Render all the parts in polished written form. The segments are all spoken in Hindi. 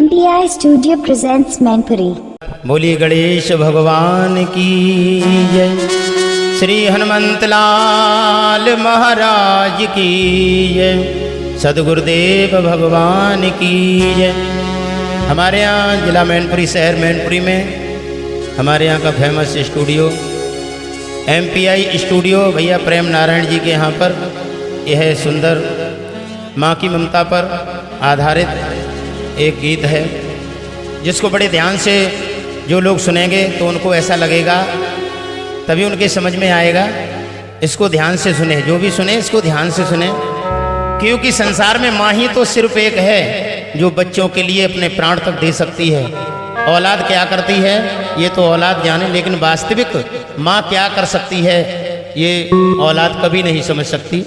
MPI Studio presents Mainpuri. बोली गणेश भगवान की जय, श्री हनुमंत लाल महाराज की जय, सदगुरुदेव भगवान की जय। हमारे यहाँ जिला मैनपुरी, शहर मैनपुरी में हमारे यहाँ का फेमस स्टूडियो MPI स्टूडियो भैया प्रेम नारायण जी के यहाँ पर यह सुंदर माँ की ममता पर आधारित एक गीत है, जिसको बड़े ध्यान से जो लोग सुनेंगे तो उनको ऐसा लगेगा, तभी उनके समझ में आएगा। इसको ध्यान से सुने, जो भी सुने इसको ध्यान से सुने, क्योंकि संसार में माँ ही तो सिर्फ एक है जो बच्चों के लिए अपने प्राण तक दे सकती है। औलाद क्या करती है ये तो औलाद जाने, लेकिन वास्तविक माँ क्या कर सकती है ये औलाद कभी नहीं समझ सकती।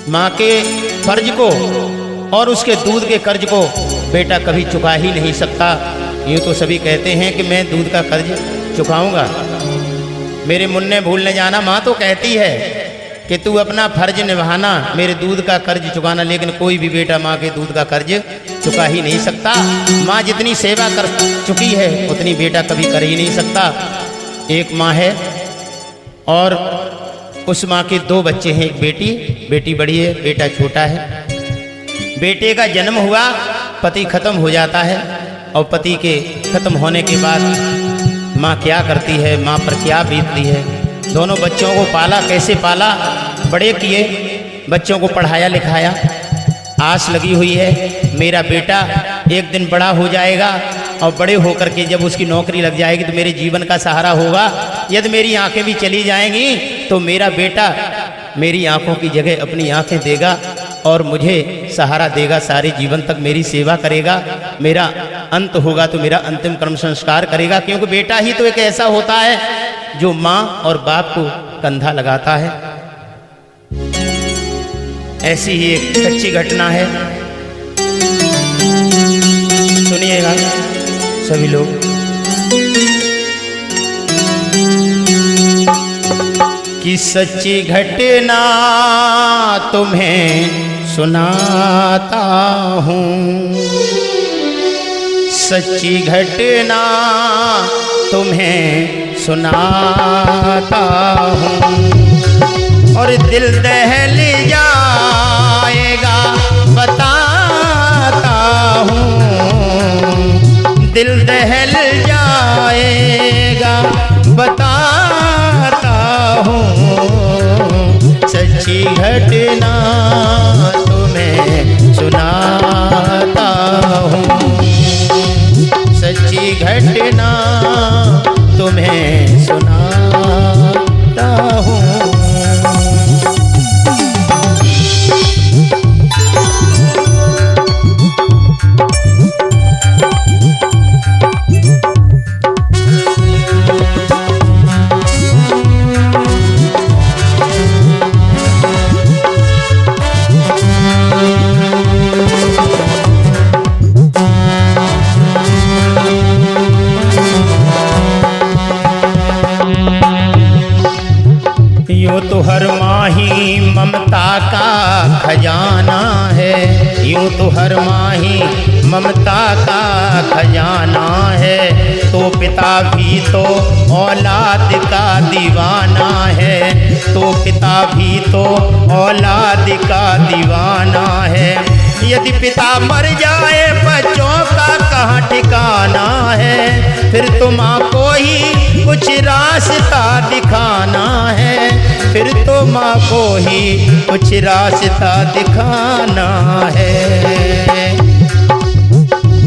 माँ के फर्ज को और उसके दूध के कर्ज को बेटा कभी चुका ही नहीं सकता। यूँ तो सभी कहते हैं कि मैं दूध का कर्ज चुकाऊंगा, मेरे मुन्ने भूल न जाना। माँ तो कहती है कि तू अपना फर्ज निभाना, मेरे दूध का कर्ज चुकाना, लेकिन कोई भी बेटा माँ के दूध का कर्ज चुका ही नहीं सकता। माँ जितनी सेवा कर चुकी है उतनी बेटा कभी कर ही नहीं सकता। एक माँ है और उस माँ के 2 बच्चे हैं, एक बेटी बड़ी है, बेटा छोटा है। बेटे का जन्म हुआ, पति खत्म हो जाता है, और पति के खत्म होने के बाद माँ क्या करती है, माँ पर क्या बीतती है। दोनों बच्चों को पाला, कैसे पाला, बड़े किए, बच्चों को पढ़ाया लिखाया। आस लगी हुई है मेरा बेटा एक दिन बड़ा हो जाएगा और बड़े होकर के जब उसकी नौकरी लग जाएगी तो मेरे जीवन का सहारा होगा। यदि मेरी आंखें भी चली जाएंगी तो मेरा बेटा मेरी आंखों की जगह अपनी आंखें देगा और मुझे सहारा देगा, सारे जीवन तक मेरी सेवा करेगा। मेरा अंत होगा तो मेरा अंतिम कर्म संस्कार करेगा, क्योंकि बेटा ही तो एक ऐसा होता है जो माँ और बाप को कंधा लगाता है। ऐसी ही एक सच्ची घटना है, सुनिएगा सभी लोग। कि सच्ची घटना तुम्हें सुनाता हूँ, सच्ची घटना तुम्हें सुनाता हूँ, और दिल दहल जाएगा बताता हूँ, दिल दहल जाएगा बताता हूँ। सच्ची घटना तुम्हें सुनाता हूँ, सच्ची घटना तुम्हें सुनाता हूँ। यूँ तो हर माही ममता का खजाना है, यूँ तो हर माही ममता का खजाना है, तो पिता भी तो औलाद का दीवाना है, तो पिता भी तो औलाद का दीवाना है। यदि पिता मर जाए बच्चों का कहाँ ठिकाना है, फिर तो माँ को ही कुछ रास्ता दिखाना है, फिर तो माँ को ही कुछ रास्ता दिखाना है।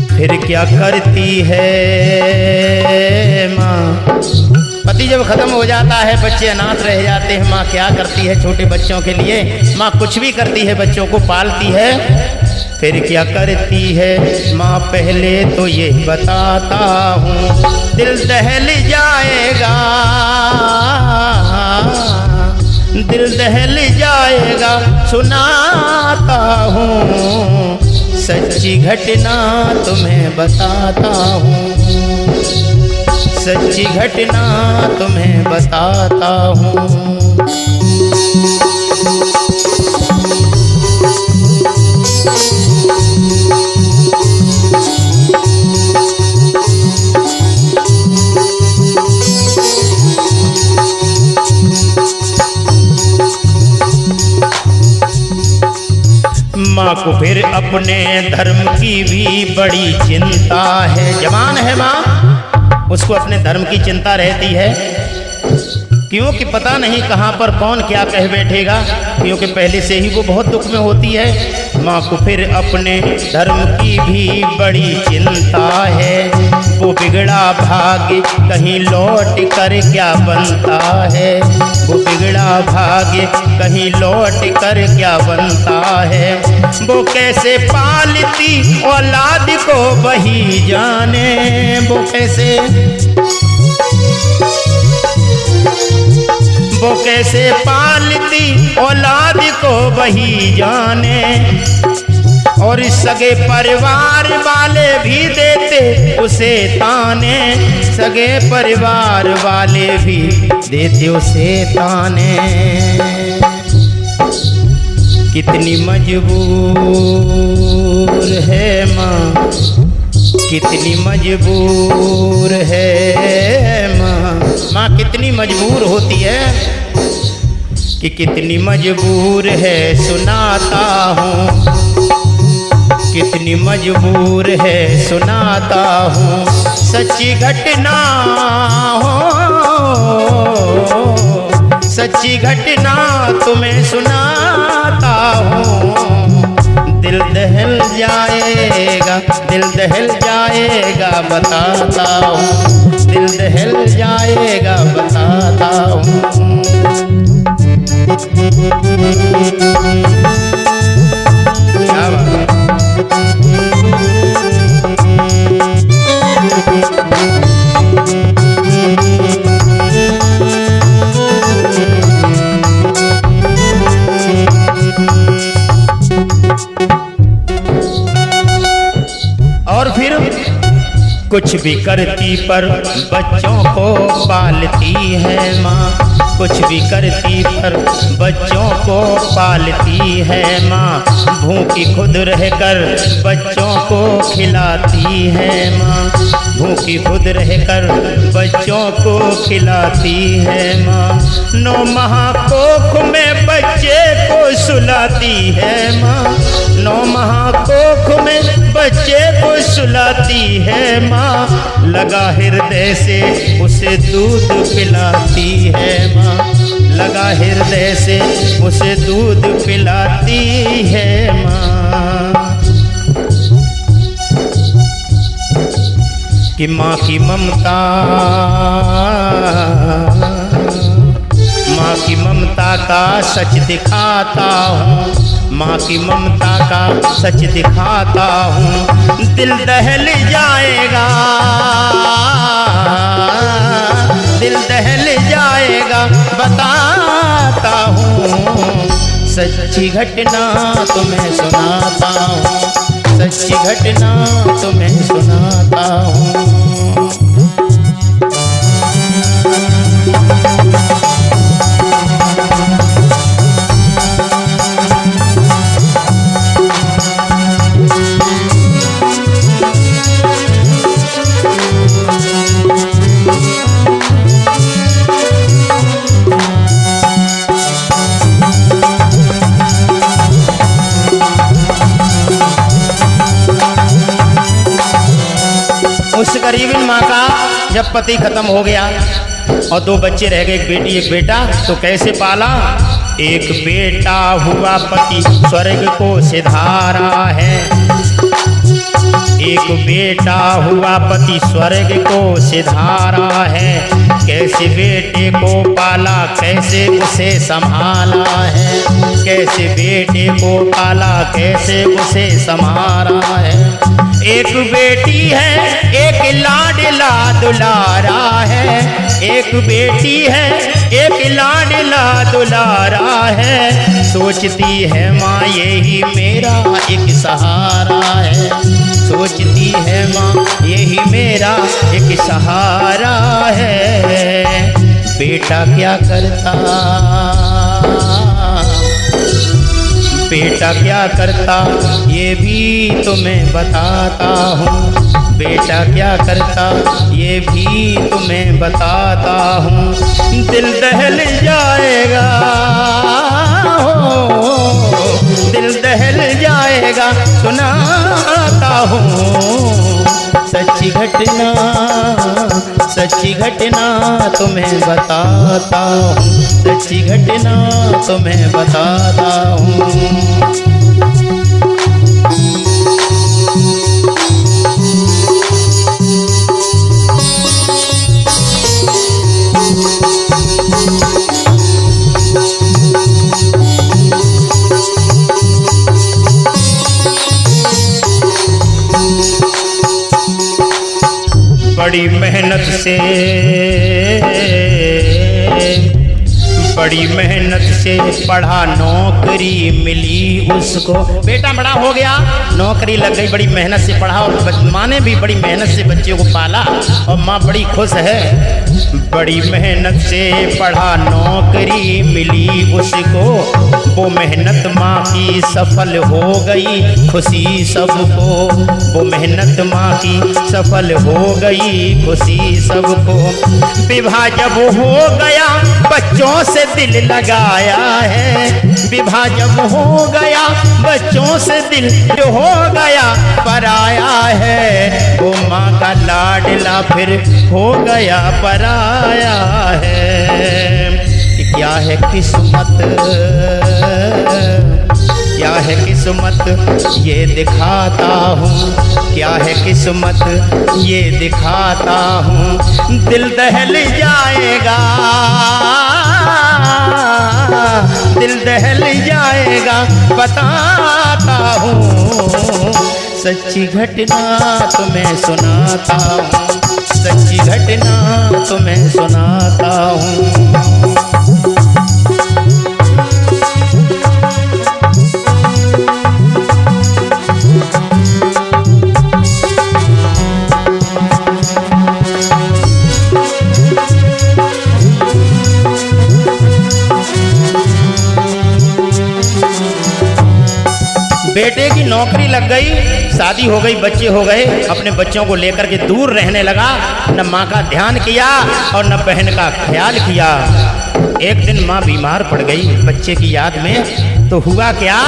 फिर क्या करती है माँ, पति जब खत्म हो जाता है, बच्चे अनाथ रह जाते हैं, माँ क्या करती है छोटे बच्चों के लिए? माँ कुछ भी करती है, बच्चों को पालती है। फिर क्या करती है माँ, पहले तो ये बताता हूँ, दिल दहल जाएगा, दिल दहल जाएगा सुनाता हूँ, सच्ची घटना तुम्हें बताता हूँ, सच्ची घटना तुम्हें बताता हूँ। माँ को फिर अपने धर्म की भी बड़ी चिंता है। जवान है माँ, उसको अपने धर्म की चिंता रहती है, क्योंकि पता नहीं कहाँ पर कौन क्या कह बैठेगा, क्योंकि पहले से ही वो बहुत दुख में होती है। माँ को फिर अपने धर्म की भी बड़ी चिंता है। वो बिगड़ा भाग्य कहीं लौट कर क्या बनता है, वो बिगड़ा भाग्य कहीं लौट कर क्या बनता है। वो कैसे पालती औलाद को वही जाने, वो कैसे पालती औलाद को वही जाने। और सगे परिवार वाले भी देते उसे ताने, सगे परिवार वाले भी देते उसे ताने। कितनी मजबूर है माँ, कितनी मजबूर है माँ। माँ कितनी मजबूर होती है कि कितनी मजबूर है सुनाता हूँ, कितनी मजबूर है सुनाता हूँ। सच्ची घटना हो, सच्ची घटना तुम्हें सुनाता हूँ। दिल दहल जाएगा, दिल दहल जाएगा बताता हूँ, दिल दहल जाएगा बताता हूँ। क्या बात है? और फिर कुछ भी करती पर बच्चों को पालती है माँ, कुछ भी करती पर बच्चों को पालती है माँ। भूखी खुद रहकर बच्चों को खिलाती है माँ, भूखी खुद रहकर बच्चों को खिलाती है माँ। 9 माह कोख में बच्चे को सुलाती है माँ, 9 माह कोख में बच्चे को सुलाती है माँ। लगा हृदय से उसे दूध पिलाती है माँ, लगा हृदय से उसे दूध पिलाती है माँ। कि माँ की ममता, माँ की ममता का सच दिखाता हूँ, माँ की ममता का सच दिखाता हूँ। दिल दहल जाएगा, दिल दहल जाएगा बताता हूँ। सच्ची घटना तुम्हें सुनाता हूँ, सच्ची घटना तुम्हें सुनाता हूँ। उस गरीबन माँ का जब पति खत्म हो गया और 2 बच्चे रह गए, एक बेटी एक बेटा, तो कैसे पाला? एक बेटा हुआ पति स्वर्ग को सिधारा है, एक बेटा हुआ पति स्वर्ग को सिधारा है। कैसे बेटे को पाला, कैसे उसे संभाला है, कैसे बेटे को पाला, कैसे उसे संभाला है। एक बेटी है एक लाडला दुलारा है, एक बेटी है एक लाडला दुलारा है। सोचती है माँ यही मेरा एक सहारा है, सोचती है माँ यही मेरा एक सहारा है। बेटा क्या करता, बेटा क्या करता ये भी तुम्हें बताता हूँ, बेटा क्या करता ये भी तुम्हें बताता हूँ। दिल दहल जाएगा हो, दिल दहल जाएगा सुनाता हूँ। सच्ची घटना तुम्हें बताता हूँ, सच्ची घटना तुम्हें बताता हूँ। बड़ी मेहनत से पढ़ा, नौकरी मिली उसको। बेटा बड़ा हो गया, नौकरी लग गई, बड़ी मेहनत से पढ़ा और माँ ने भी बड़ी मेहनत से बच्चे को पाला और माँ बड़ी खुश है। बड़ी मेहनत से पढ़ा, नौकरी मिली उसको, वो मेहनत माँ की सफल हो गई, खुशी सबको। वो मेहनत माँ की सफल हो गई, खुशी सबको। विवाह जब हो गया बच्चों से दिल लगाया है, विवाह जब हो गया बच्चों से दिल जो हो गया पराया है। वो माँ का लाडला फिर हो गया पराया है। कि क्या है किस्मत, क्या है किस्मत ये दिखाता हूँ, क्या है किस्मत ये दिखाता हूँ। दिल दहल जाएगा, दिल दहल जाएगा बताता हूँ। सच्ची घटना तुम्हें सुनाता हूँ, सच्ची घटना तुम्हें सुनाता हूँ। बेटे की नौकरी लग गई, शादी हो गई, बच्चे हो गए, अपने बच्चों को लेकर के दूर रहने लगा। न माँ का ध्यान किया और न बहन का ख्याल किया। एक दिन माँ बीमार पड़ गई बच्चे की याद में। तो हुआ क्या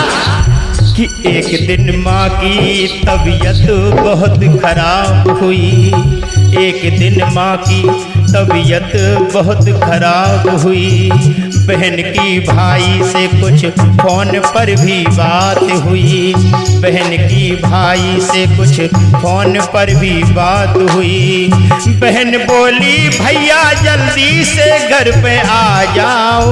कि एक दिन माँ की तबीयत बहुत खराब हुई, एक दिन माँ की तबीयत बहुत खराब हुई। बहन की भाई से कुछ फोन पर भी बात हुई, बहन की भाई से कुछ फोन पर भी बात हुई। बहन बोली भैया जल्दी से घर पे आ जाओ,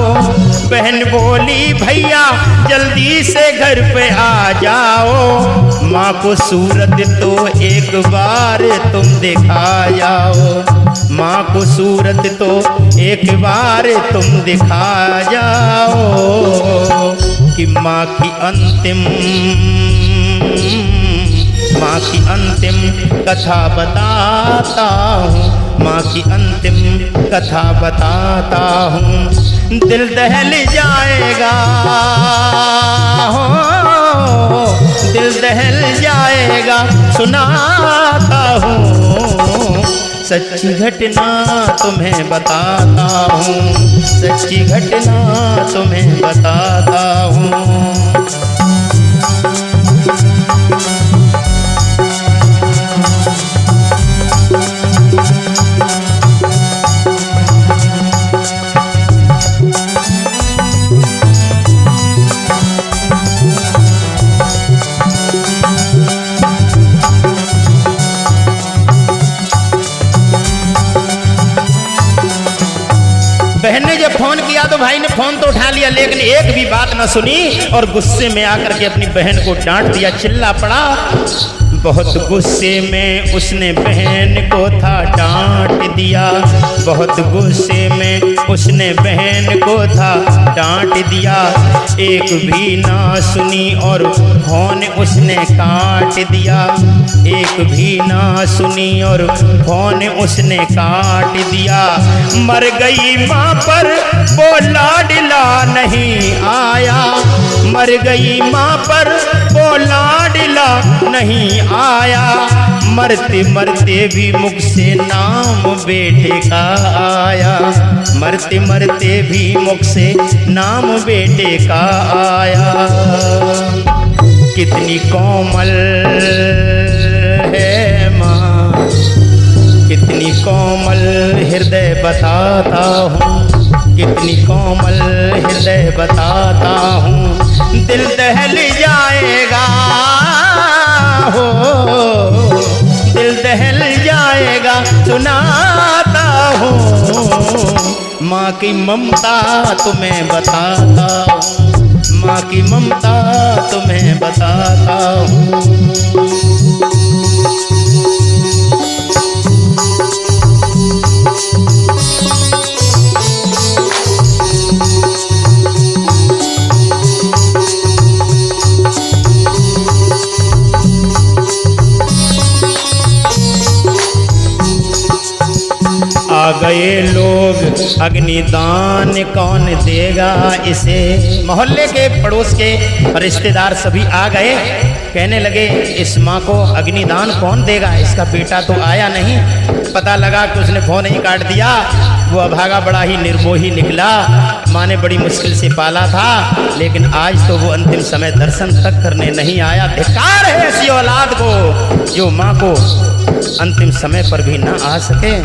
बहन बोली भैया जल्दी से घर पे आ जाओ। माँ को सूरत तो एक बार तुम दिखा जाओ, माँ को सूरत तो एक बार तुम दिखा जाओ। कि माँ की अंतिम कथा बताता हूँ, माँ की अंतिम कथा बताता हूँ। दिल दहल जाएगा हो, दिल दहल जाएगा सुनाता हूँ। सच्ची घटना तुम्हें बताता हूँ, सच्ची घटना तुम्हें बताता हूँ। बहन ने जब फोन किया तो भाई ने फोन तो उठा लिया, लेकिन एक भी बात न सुनी और गुस्से में आकर के अपनी बहन को डांट दिया, चिल्ला पड़ा। बहुत गुस्से में उसने बहन को था डांट दिया, बहुत गुस्से में उसने बहन को था डांट दिया। एक भी ना सुनी और फोन उसने काट दिया, एक भी ना सुनी और फोन उसने काट दिया। मर गई माँ पर वो लाडला नहीं आया, मर गई माँ पर वो लाडला नहीं आया। मरते मरते भी मुख से नाम बेटे का आया, मरते मरते भी मुख से नाम बेटे का आया। कितनी कोमल है माँ, कितनी कोमल हृदय बताता हूँ, कितनी कोमल हृदय बताता हूँ। दिल दहल जाएगा हो, दिल दहल जाएगा सुनाता हूँ। माँ की ममता तुम्हें बताता हूँ, माँ की ममता तुम्हें बताता हूँ। आ गए लोग अग्निदान कौन देगा इसे। मोहल्ले के पड़ोस के रिश्तेदार सभी आ गए, कहने लगे इस माँ को अग्निदान कौन देगा, इसका बेटा तो आया नहीं। पता लगा कि उसने फोन ही काट दिया। वो अभागा बड़ा ही निर्मोही निकला, माँ ने बड़ी मुश्किल से पाला था, लेकिन आज तो वो अंतिम समय दर्शन तक करने नहीं आया। धिक्कार है ऐसी औलाद को जो माँ को अंतिम समय पर भी न आ सके।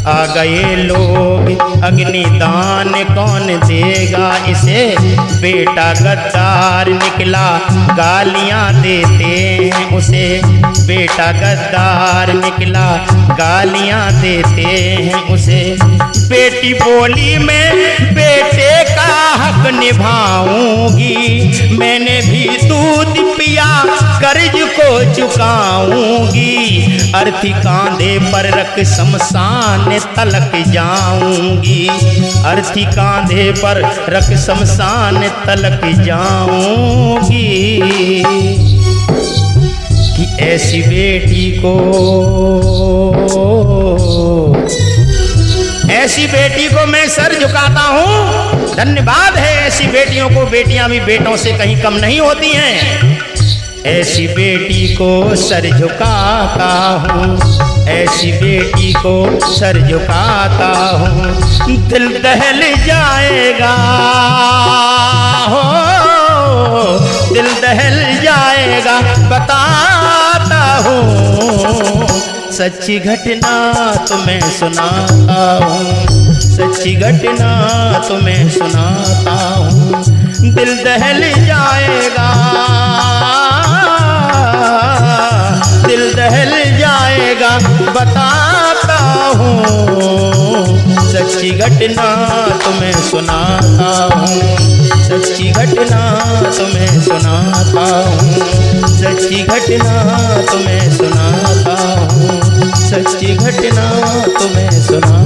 आ गए लोग अग्निदान कौन देगा इसे, बेटा गद्दार निकला गालियां देते हैं उसे, बेटा गद्दार निकला गालियां देते हैं उसे। बेटी बोली मैं बेटे का हक निभाऊंगी, मैंने भी दूध पिया कर्ज को चुकाऊंगी, अर्थी कांधे पर रख शमशान तलक जाऊंगी, अर्थी कांधे पर रख शमशान तलक जाऊंगी। कि ऐसी बेटी को, ऐसी बेटी को मैं सर झुकाता हूँ। धन्यवाद है ऐसी बेटियों को, बेटियां भी बेटों से कहीं कम नहीं होती हैं। ऐसी बेटी को सर झुकाता हूँ, ऐसी बेटी को सर झुकाता हूँ। दिल दहल जाएगा हो, दिल दहल जाएगा बताता हूँ। सच्ची घटना तुम्हें सुनाता हूँ, सच्ची घटना तुम्हें सुनाता हूँ। दिल दहल जाएगा, दिल दहल जाएगा बताता हूँ। सच्ची घटना तुम्हें सुनाता हूँ, सच्ची घटना तुम्हें सुनाता हूँ, सच्ची घटना तुम्हें सुनाता हूँ, सच्ची घटना तुम्हें सुना